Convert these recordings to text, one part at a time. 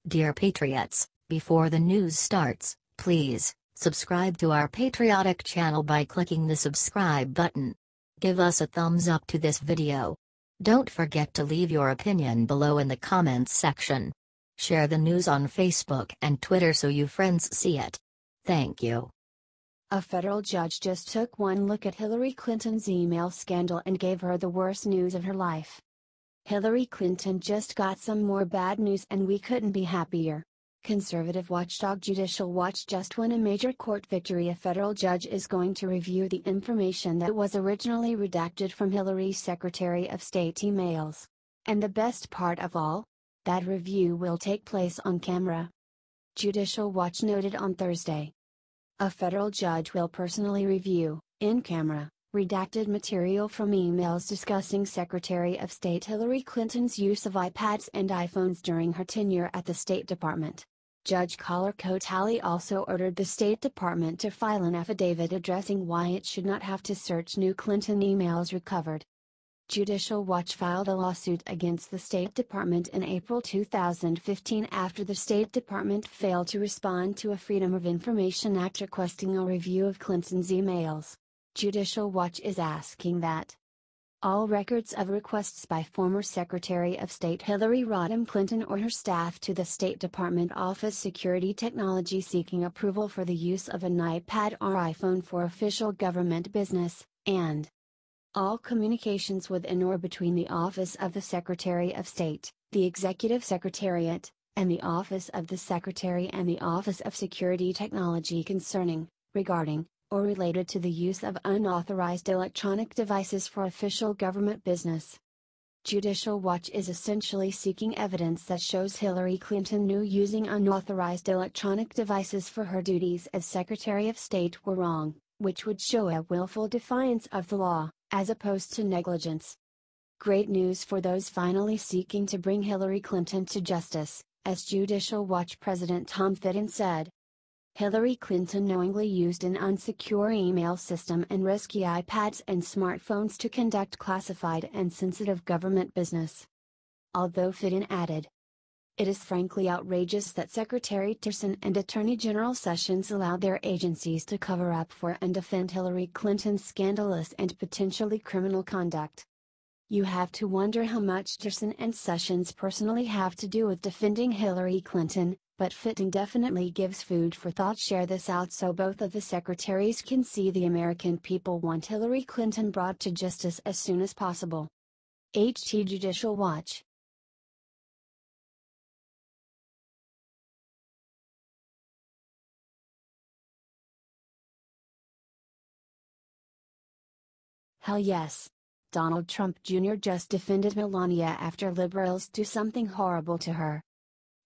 Dear Patriots, before the news starts, please subscribe to our patriotic channel by clicking the subscribe button. Give us a thumbs up to this video. Don't forget to leave your opinion below in the comments section. Share the news on Facebook and Twitter so your friends see it. Thank you. A federal judge just took one look at Hillary Clinton's email scandal and gave her the worst news of her life. Hillary Clinton just got some more bad news and we couldn't be happier. Conservative watchdog Judicial Watch just won a major court victory. A federal judge is going to review the information that was originally redacted from Hillary's Secretary of State emails. And the best part of all? That review will take place on camera. Judicial Watch noted on Thursday. A federal judge will personally review, in camera, redacted material from emails discussing Secretary of State Hillary Clinton's use of iPads and iPhones during her tenure at the State Department. Judge Collar Kotali also ordered the State Department to file an affidavit addressing why it should not have to search new Clinton emails recovered. Judicial Watch filed a lawsuit against the State Department in April 2015 after the State Department failed to respond to a Freedom of Information Act requesting a review of Clinton's emails. Judicial Watch is asking that all records of requests by former Secretary of State Hillary Rodham Clinton or her staff to the State Department Office Security Technology seeking approval for the use of an iPad or iPhone for official government business, and all communications within or between the Office of the Secretary of State, the Executive Secretariat, and the Office of the Secretary and the Office of Security Technology concerning, regarding, or related to the use of unauthorized electronic devices for official government business. Judicial Watch is essentially seeking evidence that shows Hillary Clinton knew using unauthorized electronic devices for her duties as Secretary of State were wrong, which would show a willful defiance of the law, as opposed to negligence. Great news for those finally seeking to bring Hillary Clinton to justice, as Judicial Watch President Tom Fitton said. Hillary Clinton knowingly used an unsecure email system and risky iPads and smartphones to conduct classified and sensitive government business. Although Fitton added, "It is frankly outrageous that Secretary Tillerson and Attorney General Sessions allowed their agencies to cover up for and defend Hillary Clinton's scandalous and potentially criminal conduct. You have to wonder how much Tillerson and Sessions personally have to do with defending Hillary Clinton, but Fitton definitely gives food for thought. Share this out so both of the secretaries can see the American people want Hillary Clinton brought to justice as soon as possible." HT Judicial Watch. Hell yes. Donald Trump Jr. just defended Melania after liberals do something horrible to her.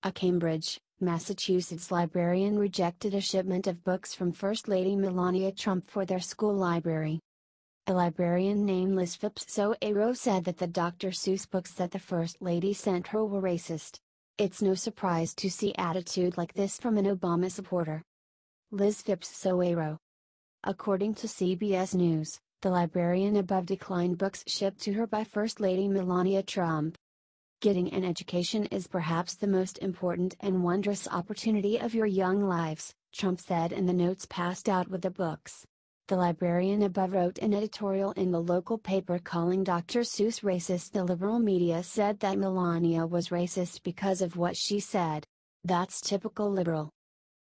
A Cambridge, Massachusetts librarian rejected a shipment of books from First Lady Melania Trump for their school library. A librarian named Liz Phipps-Soero said that the Dr. Seuss books that the First Lady sent her were racist. "It's no surprise to see attitude like this from an Obama supporter." Liz Phipps-Soero. According to CBS News, the librarian above declined books shipped to her by First Lady Melania Trump. "Getting an education is perhaps the most important and wondrous opportunity of your young lives," Trump said in the notes passed out with the books. The librarian above wrote an editorial in the local paper calling Dr. Seuss racist. The liberal media said that Melania was racist because of what she said. "That's typical liberal."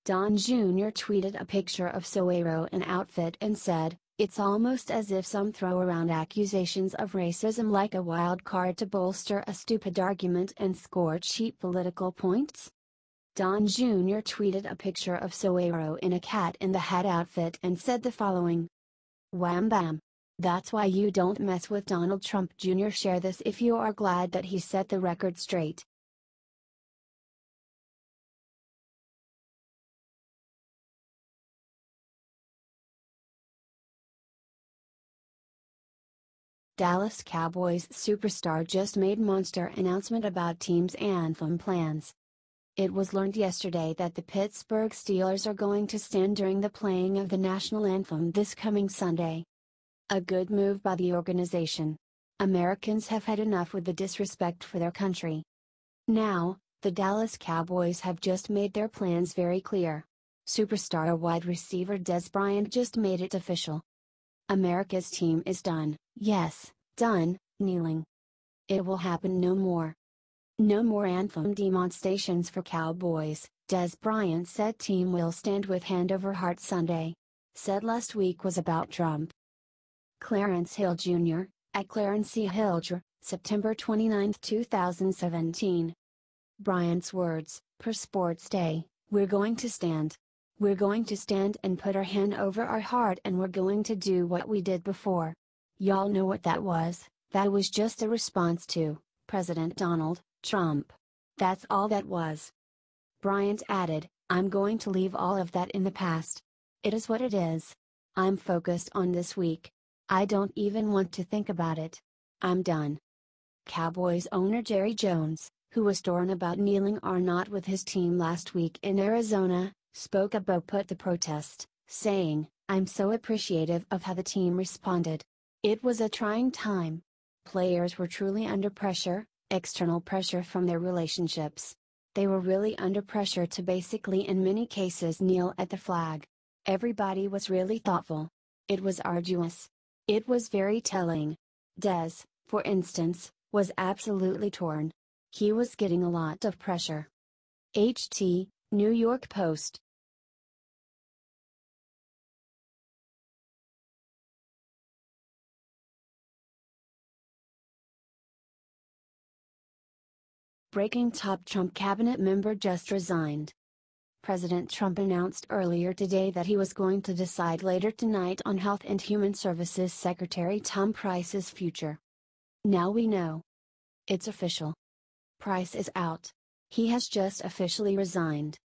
Don Jr. tweeted a picture of Soero in outfit and said, "It's almost as if some throw around accusations of racism like a wild card to bolster a stupid argument and score cheap political points." Don Jr. tweeted a picture of Soero in a cat in the hat outfit and said the following. "Wham bam. That's why you don't mess with Donald Trump Jr. Share this if you are glad that he set the record straight." Dallas Cowboys superstar just made monster announcement about team's anthem plans. It was learned yesterday that the Pittsburgh Steelers are going to stand during the playing of the national anthem this coming Sunday. A good move by the organization. Americans have had enough with the disrespect for their country. Now, The Dallas Cowboys have just made their plans very clear. Superstar wide receiver Dez Bryant just made it official. America's team is done, yes, done, kneeling. It will happen no more. No more anthem demonstrations for Cowboys, Dez Bryant said. Team will stand with hand over heart Sunday. Said last week was about Trump. Clarence Hill Jr., at Clarence C. Hill Jr., September 29, 2017. Bryant's words, per Sports Day, "We're going to stand. We're going to stand and put our hand over our heart, and we're going to do what we did before. Y'all know what that was. That was just a response to President Donald Trump. That's all that was." Bryant added, "I'm going to leave all of that in the past. It is what it is. I'm focused on this week. I don't even want to think about it. I'm done." Cowboys owner Jerry Jones, who was torn about kneeling or not with his team last week in Arizona, spoke about the protest, saying, "I'm so appreciative of how the team responded. It was a trying time. Players were truly under pressure, external pressure from their relationships. They were really under pressure to basically in many cases kneel at the flag. Everybody was really thoughtful. It was arduous. It was very telling. Dez, for instance, was absolutely torn. He was getting a lot of pressure." HT, New York Post. Breaking top Trump cabinet member just resigned. President Trump announced earlier today that he was going to decide later tonight on Health and Human Services Secretary Tom Price's future. Now we know. It's official. Price is out. He has just officially resigned.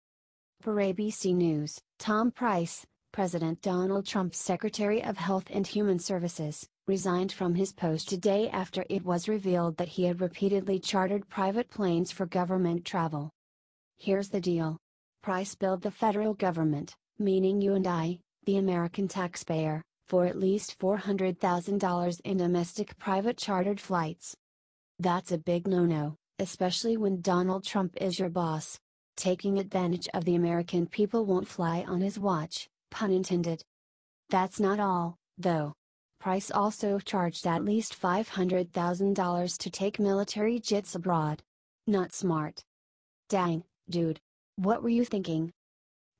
Per ABC News, Tom Price, President Donald Trump's Secretary of Health and Human Services, resigned from his post today after it was revealed that he had repeatedly chartered private planes for government travel. Here's the deal. Price billed the federal government, meaning you and I, the American taxpayer, for at least $400,000 in domestic private chartered flights. That's a big no-no, especially when Donald Trump is your boss. Taking advantage of the American people won't fly on his watch, pun intended. That's not all, though. Price also charged at least $500,000 to take military jets abroad. Not smart. Dang, dude. What were you thinking?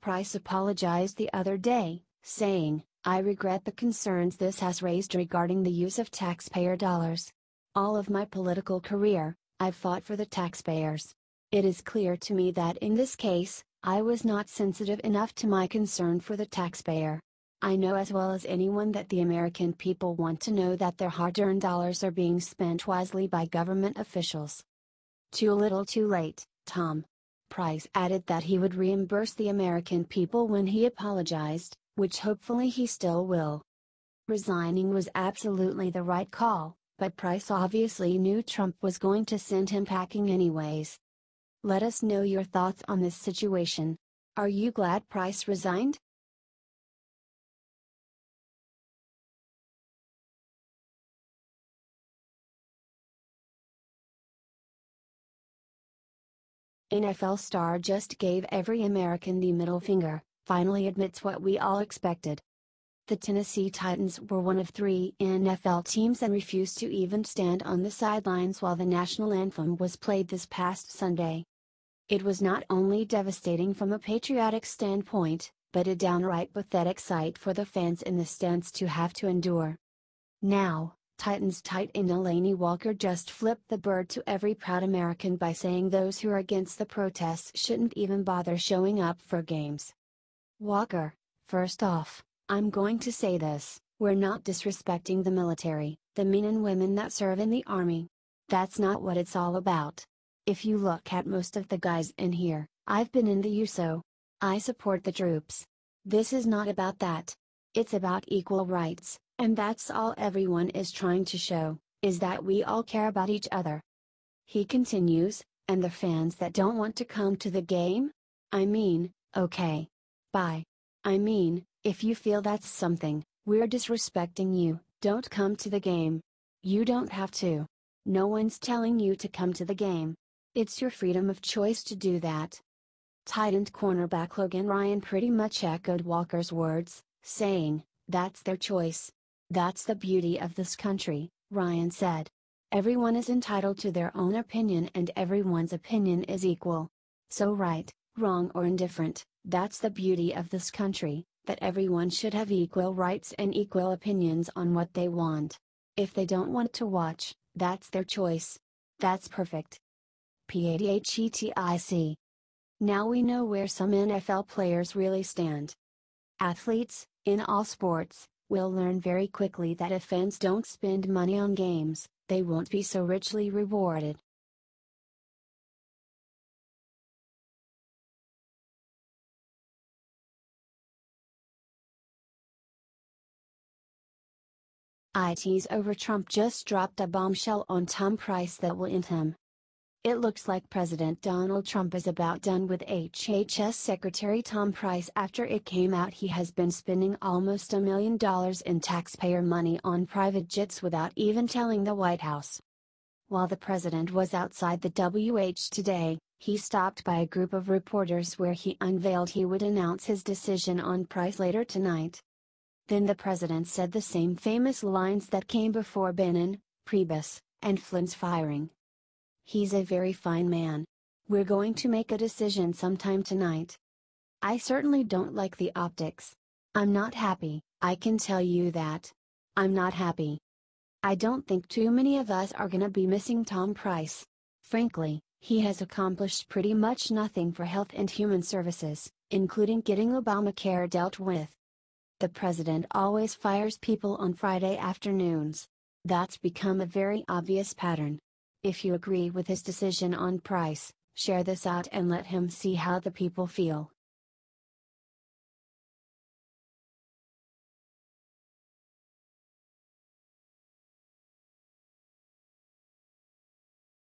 Price apologized the other day, saying, "I regret the concerns this has raised regarding the use of taxpayer dollars. All of my political career, I've fought for the taxpayers. It is clear to me that in this case, I was not sensitive enough to my concern for the taxpayer. I know as well as anyone that the American people want to know that their hard-earned dollars are being spent wisely by government officials." Too little too late, Tom. Price added that he would reimburse the American people when he apologized, which hopefully he still will. Resigning was absolutely the right call, but Price obviously knew Trump was going to send him packing anyways. Let us know your thoughts on this situation. Are you glad Price resigned? NFL star just gave every American the middle finger, finally admits what we all expected. The Tennessee Titans were one of 3 NFL teams that refused to even stand on the sidelines while the national anthem was played this past Sunday. It was not only devastating from a patriotic standpoint, but a downright pathetic sight for the fans in the stands to have to endure. Now, Titans tight end Delaney Walker just flipped the bird to every proud American by saying those who are against the protests shouldn't even bother showing up for games. Walker, first off, I'm going to say this, we're not disrespecting the military, the men and women that serve in the Army. That's not what it's all about. If you look at most of the guys in here, I've been in the USO. I support the troops. This is not about that. It's about equal rights, and that's all everyone is trying to show, is that we all care about each other. He continues, and the fans that don't want to come to the game? I mean, okay. Bye. I mean, if you feel that's something, we're disrespecting you, don't come to the game. You don't have to. No one's telling you to come to the game. It's your freedom of choice to do that. Tight end cornerback Logan Ryan pretty much echoed Walker's words, saying, "That's their choice. That's the beauty of this country," Ryan said. "Everyone is entitled to their own opinion and everyone's opinion is equal. So right, wrong or indifferent, that's the beauty of this country, that everyone should have equal rights and equal opinions on what they want. If they don't want to watch, that's their choice. That's perfect." PADHETIC. Now we know where some NFL players really stand. Athletes, in all sports, will learn very quickly that if fans don't spend money on games, they won't be so richly rewarded. IT's over Trump just dropped a bombshell on Tom Price that will end him. It looks like President Donald Trump is about done with HHS Secretary Tom Price after it came out he has been spending almost $1 million in taxpayer money on private jets without even telling the White House. While the president was outside the WH today, he stopped by a group of reporters where he unveiled he would announce his decision on Price later tonight. Then the president said the same famous lines that came before Bannon, Priebus, and Flynn's firing. "He's a very fine man. We're going to make a decision sometime tonight. I certainly don't like the optics. I'm not happy, I can tell you that. I'm not happy. I don't think too many of us are gonna be missing Tom Price. Frankly, he has accomplished pretty much nothing for health and human services, including getting Obamacare dealt with." The president always fires people on Friday afternoons. That's become a very obvious pattern. If you agree with his decision on Price, share this out and let him see how the people feel.